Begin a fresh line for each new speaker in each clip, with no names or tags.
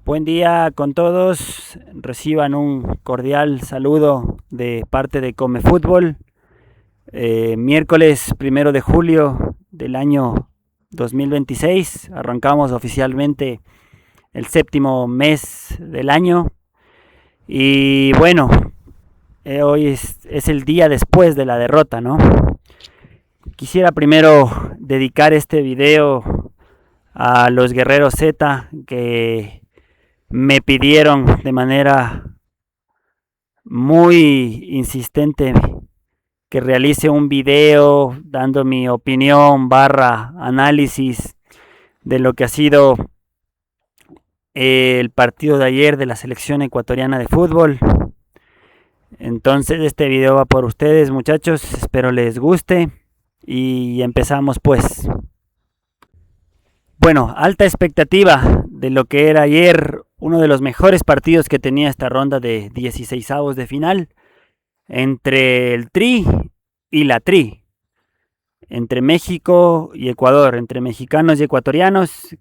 Buen día con todos. Reciban un cordial saludo de parte de Come Fútbol. Miércoles 1 de julio del año 2026. Arrancamos oficialmente el séptimo mes del año. Y bueno, hoy es el día después de la derrota, ¿no? Quisiera primero dedicar este video a los guerreros Z que me pidieron de manera muy insistente que realice un video dando mi opinión barra análisis de lo que ha sido el partido de ayer de la selección ecuatoriana de fútbol. Entonces este video va por ustedes, muchachos, espero les guste y empezamos pues. Bueno, alta expectativa de lo que era ayer uno de los mejores partidos que tenía esta ronda de 16avos de final entre el Tri y la Tri, entre México y Ecuador, entre mexicanos y ecuatorianos.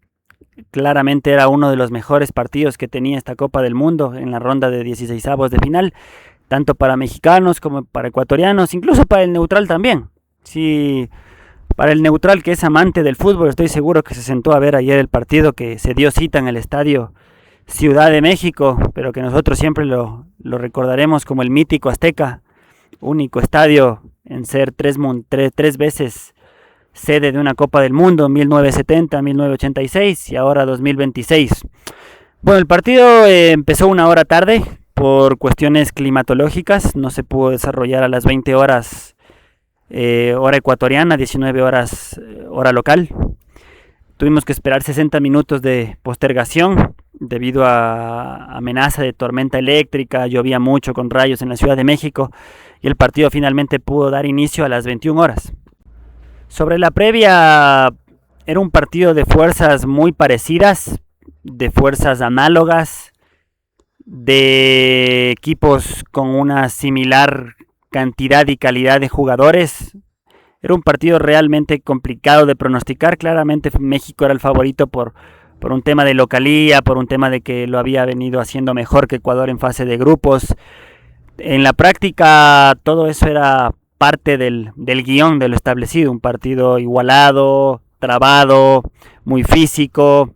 Claramente era uno de los mejores partidos que tenía esta Copa del Mundo en la ronda de 16avos de final, tanto para mexicanos como para ecuatorianos, incluso para el neutral también. Sí, para el neutral que es amante del fútbol, estoy seguro que se sentó a ver ayer el partido que se dio cita en el estadio Ciudad de México, pero que nosotros siempre lo recordaremos como el mítico Azteca, único estadio en ser tres veces sede de una Copa del Mundo, 1970, 1986 y ahora 2026. Bueno, el partido empezó una hora tarde por cuestiones climatológicas, no se pudo desarrollar a las 20 horas hora ecuatoriana, 19 horas hora local. Tuvimos que esperar 60 minutos de postergación debido a amenaza de tormenta eléctrica, llovía mucho con rayos en la Ciudad de México y el partido finalmente pudo dar inicio a las 21 horas. Sobre la previa, era un partido de fuerzas muy parecidas, de fuerzas análogas, de equipos con una similar cantidad y calidad de jugadores. Era un partido realmente complicado de pronosticar. Claramente México era el favorito por un tema de localía, por un tema de que lo había venido haciendo mejor que Ecuador en fase de grupos. En la práctica todo eso era parte del guión de lo establecido. Un partido igualado, trabado, muy físico,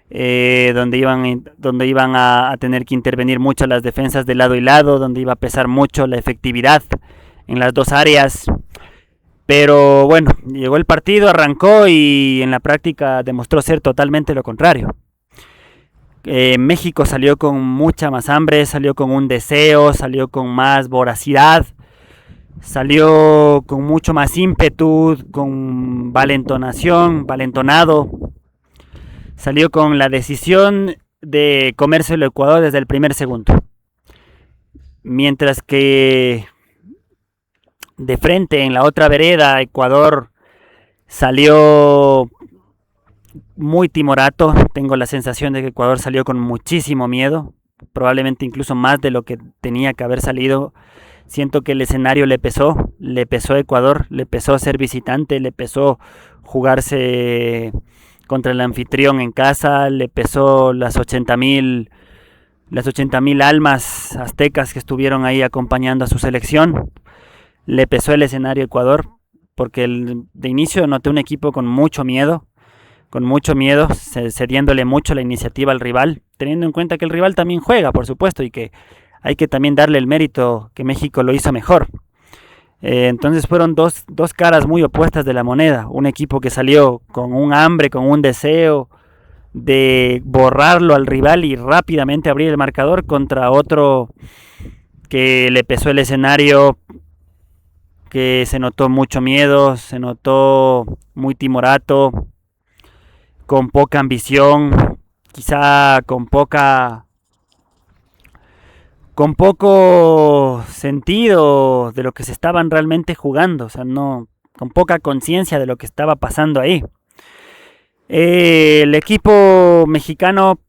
donde iban a tener que intervenir mucho las defensas de lado y lado, donde iba a pesar mucho la efectividad en las dos áreas. Pero bueno, llegó el partido, arrancó y en la práctica demostró ser totalmente lo contrario. México salió con mucha más hambre, salió con un deseo, salió con más voracidad, salió con mucho más ímpetu, con valentonado, salió con la decisión de comerse el Ecuador desde el primer segundo. Mientras que de frente en la otra vereda, Ecuador salió muy timorato. Tengo la sensación de que Ecuador salió con muchísimo miedo, probablemente incluso más de lo que tenía que haber salido. Siento que el escenario le pesó a Ecuador, le pesó ser visitante, le pesó jugarse contra el anfitrión en casa, le pesó las 80,000 almas aztecas que estuvieron ahí acompañando a su selección. Le pesó el escenario a Ecuador, porque de inicio noté un equipo con mucho miedo, cediéndole mucho la iniciativa al rival, teniendo en cuenta que el rival también juega, por supuesto, y que hay que también darle el mérito que México lo hizo mejor. Entonces fueron dos caras muy opuestas de la moneda. Un equipo que salió con un hambre, con un deseo de borrarlo al rival y rápidamente abrir el marcador, contra otro que le pesó el escenario, que se notó mucho miedo, se notó muy timorato, con poca ambición, quizá con poco sentido de lo que se estaban realmente jugando, o sea, no, con poca conciencia de lo que estaba pasando ahí. El equipo mexicano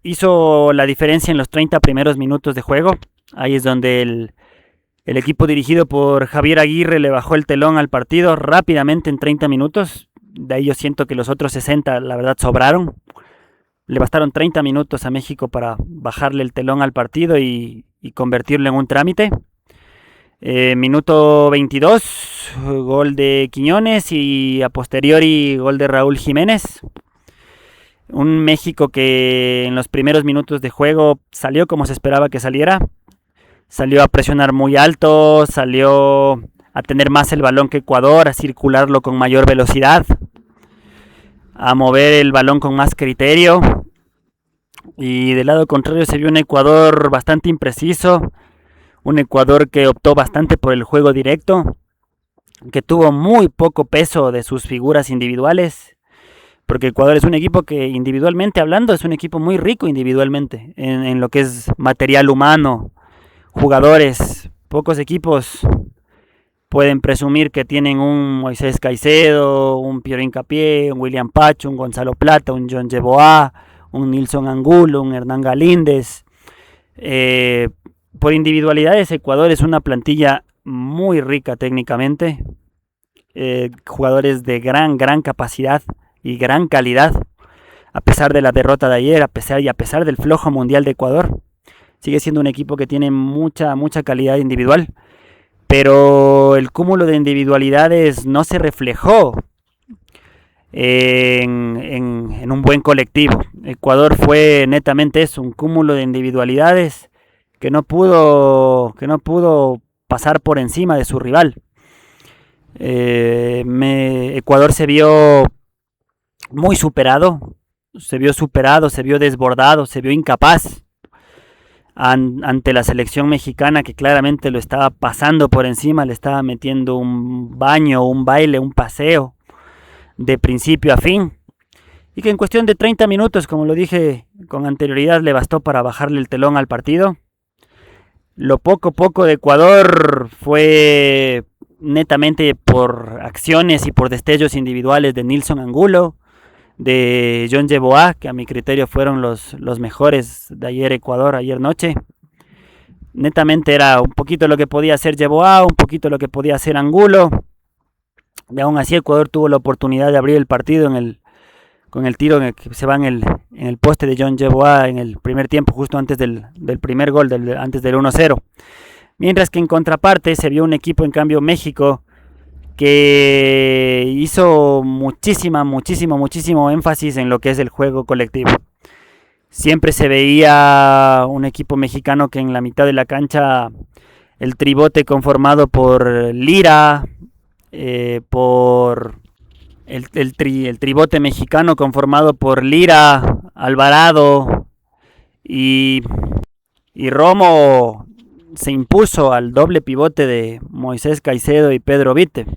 hizo la diferencia en los 30 primeros minutos de juego. Ahí es donde el equipo dirigido por Javier Aguirre le bajó el telón al partido rápidamente en 30 minutos. De ahí yo siento que los otros 60 la verdad sobraron. Le bastaron 30 minutos a México para bajarle el telón al partido y convertirlo en un trámite. Minuto 22, gol de Quiñones y a posteriori gol de Raúl Jiménez. Un México que en los primeros minutos de juego salió como se esperaba que saliera. Salió a presionar muy alto, salió a tener más el balón que Ecuador, a circularlo con mayor velocidad, a mover el balón con más criterio. Y del lado contrario se vio un Ecuador bastante impreciso, un Ecuador que optó bastante por el juego directo, que tuvo muy poco peso de sus figuras individuales, porque Ecuador es un equipo que individualmente hablando es un equipo muy rico individualmente, en lo que es material humano, jugadores. Pocos equipos pueden presumir que tienen un Moisés Caicedo, un Piero Hincapié, un William Pacho, un Gonzalo Plata, un John Yeboah, un Nilson Angulo, un Hernán Galíndez. Por individualidades, Ecuador es una plantilla muy rica técnicamente, jugadores de gran capacidad y gran calidad. A pesar de la derrota de ayer, a pesar del flojo mundial de Ecuador, sigue siendo un equipo que tiene mucha calidad individual, pero el cúmulo de individualidades no se reflejó en un buen colectivo. Ecuador fue netamente eso, un cúmulo de individualidades que no pudo pasar por encima de su rival. Ecuador se vio muy superado, se vio desbordado, se vio incapaz ante la selección mexicana, que claramente lo estaba pasando por encima, le estaba metiendo un baño, un baile, un paseo de principio a fin, y que en cuestión de 30 minutos, como lo dije con anterioridad, le bastó para bajarle el telón al partido. Lo poco de Ecuador fue netamente por acciones y por destellos individuales de Nilson Angulo, de John Yeboah, que a mi criterio fueron los mejores de ayer Ecuador, ayer noche. Netamente era un poquito lo que podía hacer Yeboah, un poquito lo que podía hacer Angulo, y aún así Ecuador tuvo la oportunidad de abrir el partido con el tiro que se va en el poste de John Yeboah en el primer tiempo, justo antes del primer gol, antes del 1-0. Mientras que en contraparte se vio un equipo, en cambio México, que hizo muchísimo énfasis en lo que es el juego colectivo. Siempre se veía un equipo mexicano que en la mitad de la cancha el tribote conformado por Lira, por el tribote mexicano conformado por Lira, Alvarado y Romo se impuso al doble pivote de Moisés Caicedo y Pedro Vite.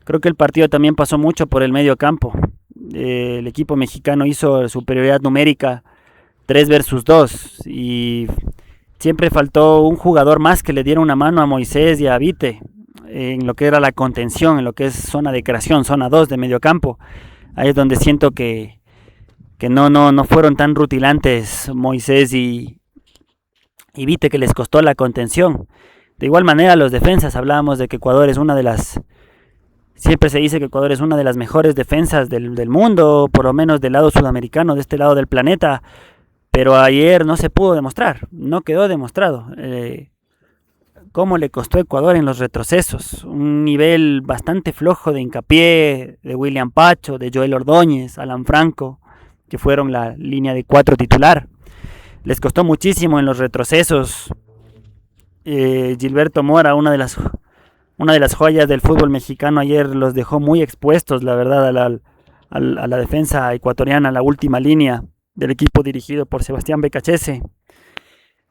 Creo que el partido también pasó mucho por el medio campo. El equipo mexicano hizo superioridad numérica 3 versus 2 y siempre faltó un jugador más que le diera una mano a Moisés y a Vite en lo que era la contención, en lo que es zona de creación, zona 2 de medio campo. Ahí es donde siento que no fueron tan rutilantes Moisés y Vite, que les costó la contención. De igual manera los defensas, hablábamos de que Ecuador es siempre se dice que Ecuador es una de las mejores defensas del mundo, por lo menos del lado sudamericano, de este lado del planeta, pero ayer no se pudo demostrar, no quedó demostrado cómo le costó a Ecuador en los retrocesos. Un nivel bastante flojo de Hincapié, de William Pacho, de Joel Ordóñez, Alan Franco, que fueron la línea de 4 titular. Les costó muchísimo en los retrocesos. Gilberto Mora, una de las joyas del fútbol mexicano, ayer los dejó muy expuestos, la verdad, a la defensa ecuatoriana, la última línea del equipo dirigido por Sebastián Becachese,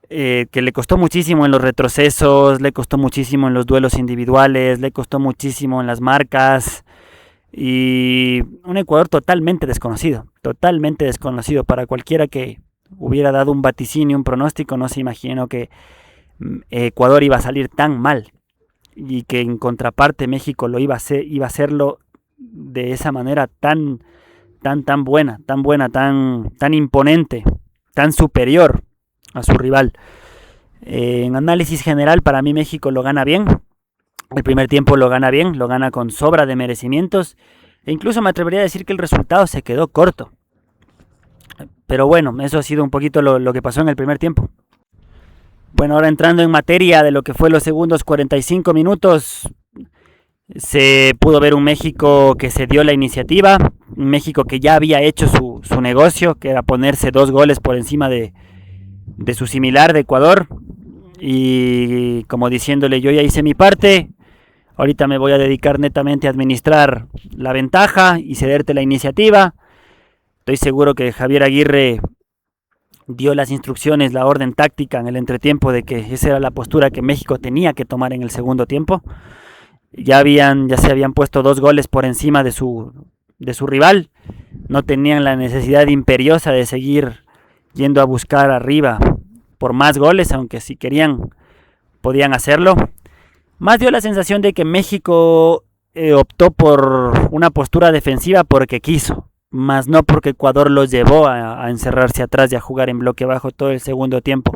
que le costó muchísimo en los retrocesos, le costó muchísimo en los duelos individuales, le costó muchísimo en las marcas, y un Ecuador totalmente desconocido para cualquiera que hubiera dado un vaticinio, un pronóstico. No se imaginó que Ecuador iba a salir tan mal y que en contraparte México iba a hacerlo de esa manera tan buena, tan imponente, tan superior a su rival. En análisis general, para mí México lo gana bien. El primer tiempo lo gana bien, lo gana con sobra de merecimientos, e incluso me atrevería a decir que el resultado se quedó corto. Pero bueno, eso ha sido un poquito lo que pasó en el primer tiempo. Bueno, ahora entrando en materia de lo que fue los segundos 45 minutos, se pudo ver un México que se dio la iniciativa, un México que ya había hecho su negocio, que era ponerse 2 goles por encima de su similar de Ecuador, y como diciéndole, yo ya hice mi parte, ahorita me voy a dedicar netamente a administrar la ventaja y cederte la iniciativa. Estoy seguro que Javier Aguirre dio las instrucciones, la orden táctica en el entretiempo de que esa era la postura que México tenía que tomar en el segundo tiempo. Ya se habían puesto 2 goles por encima de su rival, no tenían la necesidad imperiosa de seguir yendo a buscar arriba por más goles, aunque si querían podían hacerlo. Más dio la sensación de que México optó por una postura defensiva porque quiso, más no porque Ecuador los llevó a encerrarse atrás y a jugar en bloque bajo todo el segundo tiempo.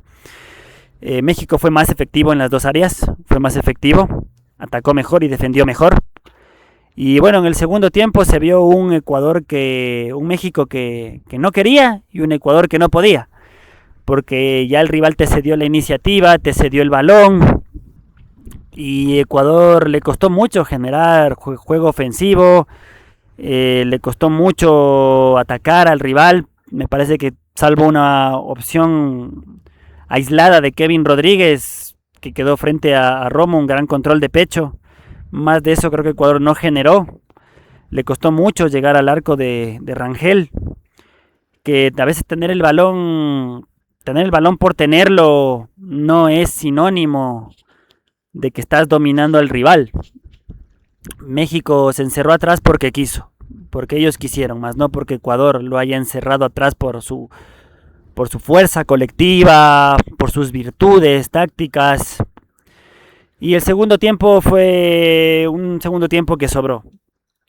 México fue más efectivo en las 2 áreas, fue más efectivo, atacó mejor y defendió mejor. Y bueno, en el segundo tiempo se vio un México que no quería y un Ecuador que no podía, porque ya el rival te cedió la iniciativa, te cedió el balón, y Ecuador le costó mucho generar juego ofensivo, le costó mucho atacar al rival. Me parece que salvo una opción aislada de Kevin Rodríguez, que quedó frente a Romo, un gran control de pecho, más de eso creo que Ecuador no generó. Le costó mucho llegar al arco de Rangel, que a veces tener el balón por tenerlo no es sinónimo de que estás dominando al rival. México se encerró atrás porque quiso, porque ellos quisieron, más no porque Ecuador lo haya encerrado atrás por su fuerza colectiva, por sus virtudes tácticas. Y el segundo tiempo fue un segundo tiempo que sobró.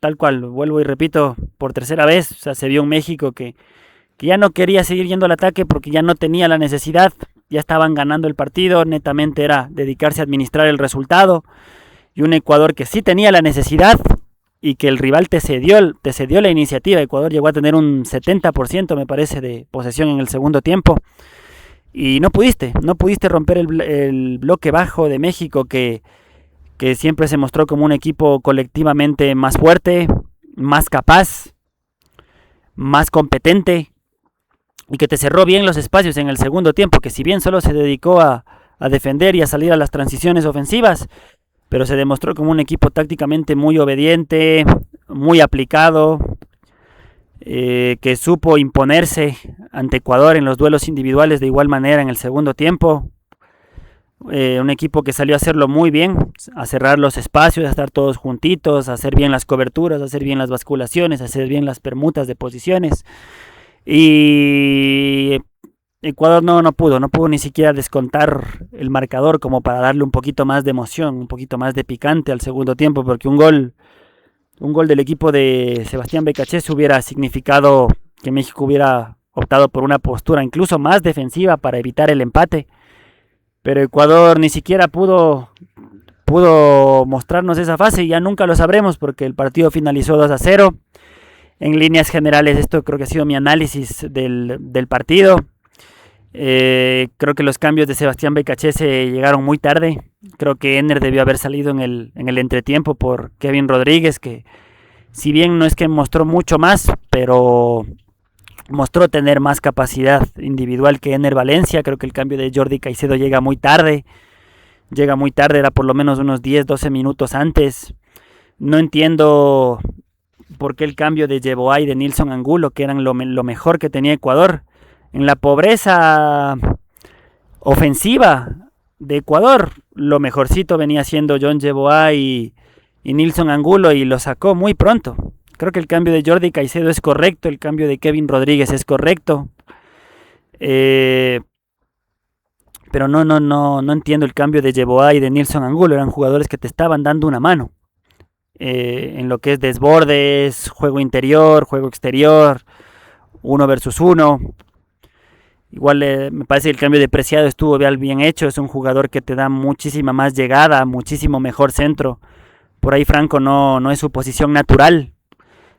Tal cual, vuelvo y repito por tercera vez, o sea, se vio un México que ya no quería seguir yendo al ataque porque ya no tenía la necesidad, ya estaban ganando el partido, netamente era dedicarse a administrar el resultado. Y un Ecuador que sí tenía la necesidad y que el rival te cedió la iniciativa. Ecuador llegó a tener un 70% me parece de posesión en el segundo tiempo. Y no pudiste romper el bloque bajo de México que siempre se mostró como un equipo colectivamente más fuerte, más capaz, más competente, y que te cerró bien los espacios en el segundo tiempo, que si bien solo se dedicó a defender y a salir a las transiciones ofensivas, pero se demostró como un equipo tácticamente muy obediente, muy aplicado, que supo imponerse ante Ecuador en los duelos individuales de igual manera en el segundo tiempo. Un equipo que salió a hacerlo muy bien, a cerrar los espacios, a estar todos juntitos, a hacer bien las coberturas, a hacer bien las basculaciones, a hacer bien las permutas de posiciones. Y Ecuador no pudo ni siquiera descontar el marcador como para darle un poquito más de emoción, un poquito más de picante al segundo tiempo, porque un gol del equipo de Sebastián Becachese hubiera significado que México hubiera optado por una postura incluso más defensiva para evitar el empate. Pero Ecuador ni siquiera pudo mostrarnos esa fase y ya nunca lo sabremos porque el partido finalizó 2-0. En líneas generales esto creo que ha sido mi análisis del partido. Creo que los cambios de Sebastián Becachese llegaron muy tarde. Creo que Enner debió haber salido en el entretiempo por Kevin Rodríguez, que si bien no es que mostró mucho más, pero mostró tener más capacidad individual que Enner Valencia. Creo que el cambio de Jordi Caicedo llega muy tarde, era por lo menos unos 10-12 minutos antes. No entiendo por qué el cambio de Yeboah y de Nilson Angulo, que eran lo mejor que tenía Ecuador. En la pobreza ofensiva de Ecuador, lo mejorcito venía siendo John Yeboah y Nilson Angulo, y lo sacó muy pronto. Creo que el cambio de Jordi Caicedo es correcto, el cambio de Kevin Rodríguez es correcto. Pero no entiendo el cambio de Yeboah y de Nilson Angulo. Eran jugadores que te estaban dando una mano en lo que es desbordes, juego interior, juego exterior, 1 versus 1. Igual me parece que el cambio de Preciado estuvo bien hecho. Es un jugador que te da muchísima más llegada, muchísimo mejor centro. Por ahí Franco no es su posición natural.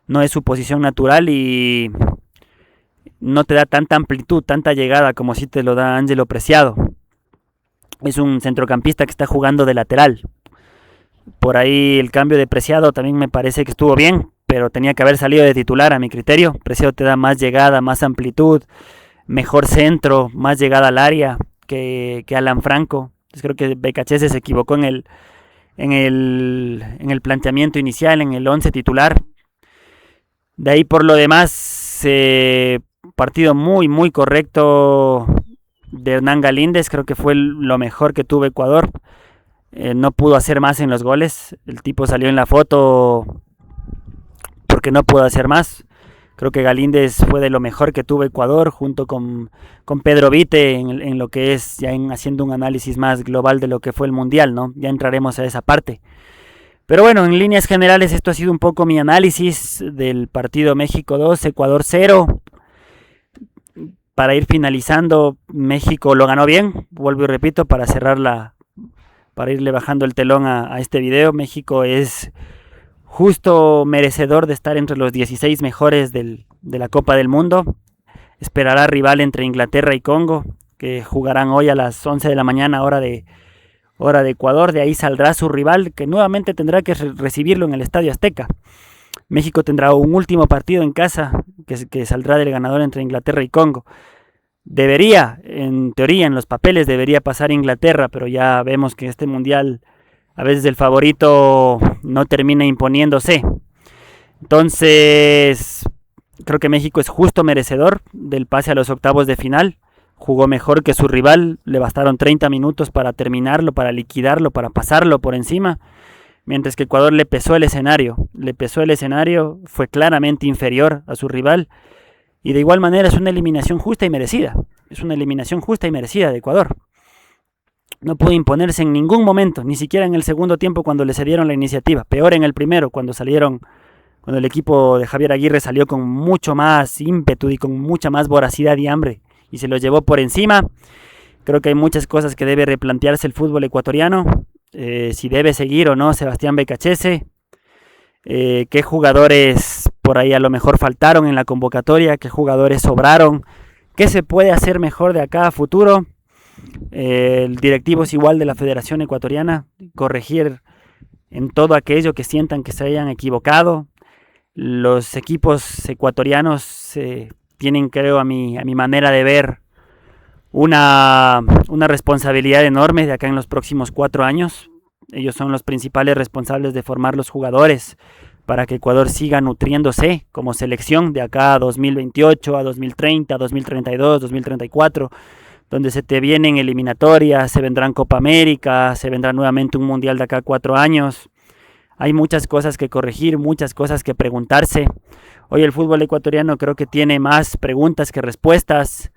No es su posición natural y no te da tanta amplitud, tanta llegada como si te lo da Ángelo Preciado. Es un centrocampista que está jugando de lateral. Por ahí el cambio de Preciado también me parece que estuvo bien, pero tenía que haber salido de titular a mi criterio. Preciado te da más llegada, más amplitud, mejor centro, más llegada al área que Alan Franco. Entonces creo que BKC se equivocó en el planteamiento inicial, en el 11 titular. De ahí por lo demás, partido muy correcto de Hernán Galíndez. Creo que fue lo mejor que tuvo Ecuador. No pudo hacer más en los goles. El tipo salió en la foto porque no pudo hacer más. Creo que Galíndez fue de lo mejor que tuvo Ecuador, junto con Pedro Vite, en lo que es ya haciendo un análisis más global de lo que fue el Mundial, ¿no? Ya entraremos a esa parte. Pero bueno, en líneas generales esto ha sido un poco mi análisis del partido México 2, Ecuador 0. Para ir finalizando, México lo ganó bien, vuelvo y repito, para irle bajando el telón a este video. México es justo merecedor de estar entre los 16 mejores de la Copa del Mundo. Esperará rival entre Inglaterra y Congo, que jugarán hoy a las 11 de la mañana, hora de Ecuador. De ahí saldrá su rival, que nuevamente tendrá que recibirlo en el Estadio Azteca. México tendrá un último partido en casa, que saldrá del ganador entre Inglaterra y Congo. Debería, en teoría, en los papeles debería pasar Inglaterra, pero ya vemos que este mundial a veces el favorito no termina imponiéndose. Entonces, creo que México es justo merecedor del pase a los octavos de final. Jugó mejor que su rival, le bastaron 30 minutos para terminarlo, para liquidarlo, para pasarlo por encima. Mientras que Ecuador le pesó el escenario, fue claramente inferior a su rival. Y de igual manera es una eliminación justa y merecida. Es una eliminación justa y merecida de Ecuador. No pudo imponerse en ningún momento, ni siquiera en el segundo tiempo cuando le cedieron la iniciativa. Peor en el primero, cuando el equipo de Javier Aguirre salió con mucho más ímpetu y con mucha más voracidad y hambre y se los llevó por encima. Creo que hay muchas cosas que debe replantearse el fútbol ecuatoriano. Si debe seguir o no Sebastián Becachese. Qué jugadores por ahí a lo mejor faltaron en la convocatoria, qué jugadores sobraron, qué se puede hacer mejor de acá a futuro. El directivo es igual de la Federación Ecuatoriana, corregir en todo aquello que sientan que se hayan equivocado. Los equipos ecuatorianos tienen, creo, a mi manera de ver, una responsabilidad enorme de acá en los próximos 4 años. Ellos son los principales responsables de formar los jugadores para que Ecuador siga nutriéndose como selección de acá a 2028, a 2030, a 2032, 2034, donde se te vienen eliminatorias, se vendrán Copa América, se vendrá nuevamente un Mundial de acá a 4 años. Hay muchas cosas que corregir, muchas cosas que preguntarse. Hoy el fútbol ecuatoriano creo que tiene más preguntas que respuestas,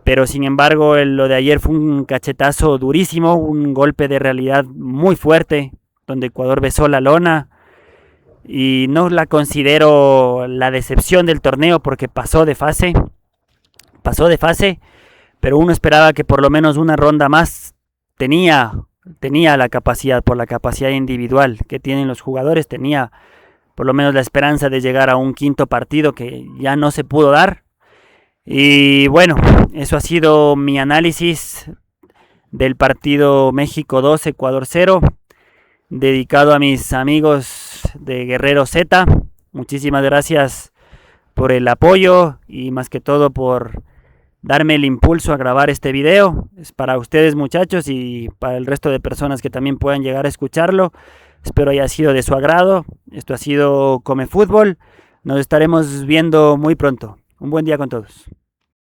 pero sin embargo lo de ayer fue un cachetazo durísimo, un golpe de realidad muy fuerte, donde Ecuador besó la lona y no la considero la decepción del torneo porque pasó de fase, pero uno esperaba que por lo menos una ronda más tenía la capacidad, por la capacidad individual que tienen los jugadores, tenía por lo menos la esperanza de llegar a un quinto partido que ya no se pudo dar. Y bueno, eso ha sido mi análisis del partido México 2, Ecuador 0, dedicado a mis amigos de Guerrero Z. Muchísimas gracias por el apoyo y más que todo por darme el impulso a grabar este video. Es para ustedes, muchachos, y para el resto de personas que también puedan llegar a escucharlo. Espero haya sido de su agrado. Esto ha sido Come Fútbol. Nos estaremos viendo muy pronto. Un buen día con todos.